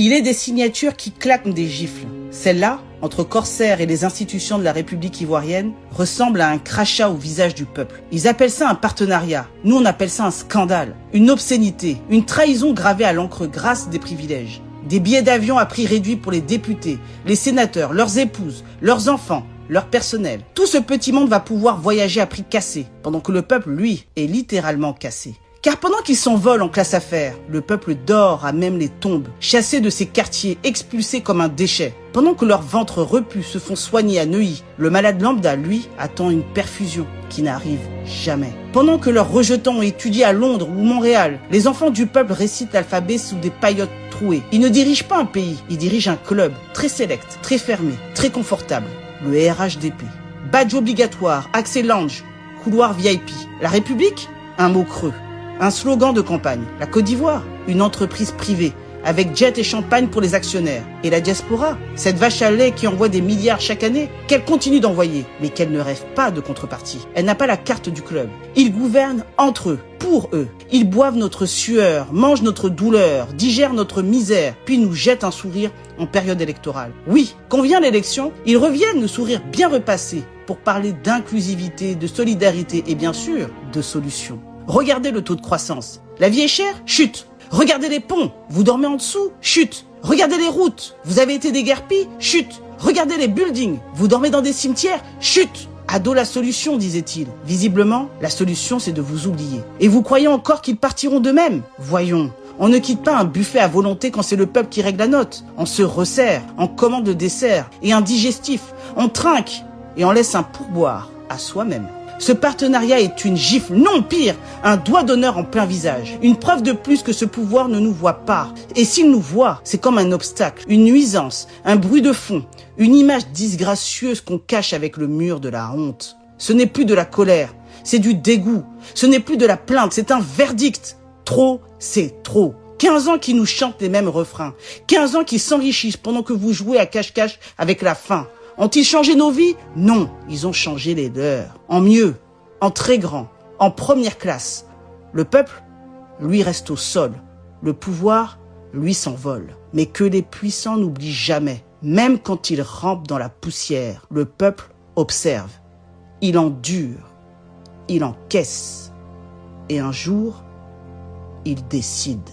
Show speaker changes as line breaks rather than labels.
Il est des signatures qui claquent des gifles. Celle-là, entre corsaires et les institutions de la République ivoirienne, ressemble à un crachat au visage du peuple. Ils appellent ça un partenariat. Nous, on appelle ça un scandale, une obscénité, une trahison gravée à l'encre grasse des privilèges. Des billets d'avion à prix réduit pour les députés, les sénateurs, leurs épouses, leurs enfants, leur personnel. Tout ce petit monde va pouvoir voyager à prix cassé, pendant que le peuple, lui, est littéralement cassé. Car pendant qu'ils s'envolent en classe affaires, le peuple dort à même les tombes, chassé de ses quartiers, expulsé comme un déchet. Pendant que leurs ventres repus se font soigner à Neuilly, le malade lambda, lui, attend une perfusion qui n'arrive jamais. Pendant que leurs rejetants étudient à Londres ou Montréal, les enfants du peuple récitent l'alphabet sous des paillotes trouées. Ils ne dirigent pas un pays, ils dirigent un club, très sélect, très fermé, très confortable, le RHDP. Badge obligatoire, accès lounge, couloir VIP. La République, un mot creux. Un slogan de campagne. La Côte d'Ivoire, une entreprise privée, avec jet et champagne pour les actionnaires. Et la diaspora, cette vache à lait qui envoie des milliards chaque année, qu'elle continue d'envoyer, mais qu'elle ne rêve pas de contrepartie. Elle n'a pas la carte du club. Ils gouvernent entre eux, pour eux. Ils boivent notre sueur, mangent notre douleur, digèrent notre misère, puis nous jettent un sourire en période électorale. Oui, quand vient l'élection, ils reviennent le sourire bien repassé pour parler d'inclusivité, de solidarité et bien sûr, de solutions. Regardez le taux de croissance. La vie est chère? Chute. Regardez les ponts. Vous dormez en dessous? Chute. Regardez les routes. Vous avez été déguerpis? Chute. Regardez les buildings. Vous dormez dans des cimetières? Chute. Ado la solution, disait-il. Visiblement, la solution, c'est de vous oublier. Et vous croyez encore qu'ils partiront d'eux-mêmes? Voyons. On ne quitte pas un buffet à volonté quand c'est le peuple qui règle la note. On se resserre, on commande le dessert et un digestif. On trinque et on laisse un pourboire à soi-même. Ce partenariat est une gifle, non pire, un doigt d'honneur en plein visage. Une preuve de plus que ce pouvoir ne nous voit pas. Et s'il nous voit, c'est comme un obstacle, une nuisance, un bruit de fond, une image disgracieuse qu'on cache avec le mur de la honte. Ce n'est plus de la colère, c'est du dégoût. Ce n'est plus de la plainte, c'est un verdict. Trop, c'est trop. 15 ans qui nous chantent les mêmes refrains. 15 ans qui s'enrichissent pendant que vous jouez à cache-cache avec la faim. Ont-ils changé nos vies? Non, ils ont changé les leurs. En mieux, en très grand, en première classe. Le peuple, lui, reste au sol. Le pouvoir, lui, s'envole. Mais que les puissants n'oublient jamais, même quand ils rampent dans la poussière, le peuple observe. Il endure, il encaisse. Et un jour, il décide.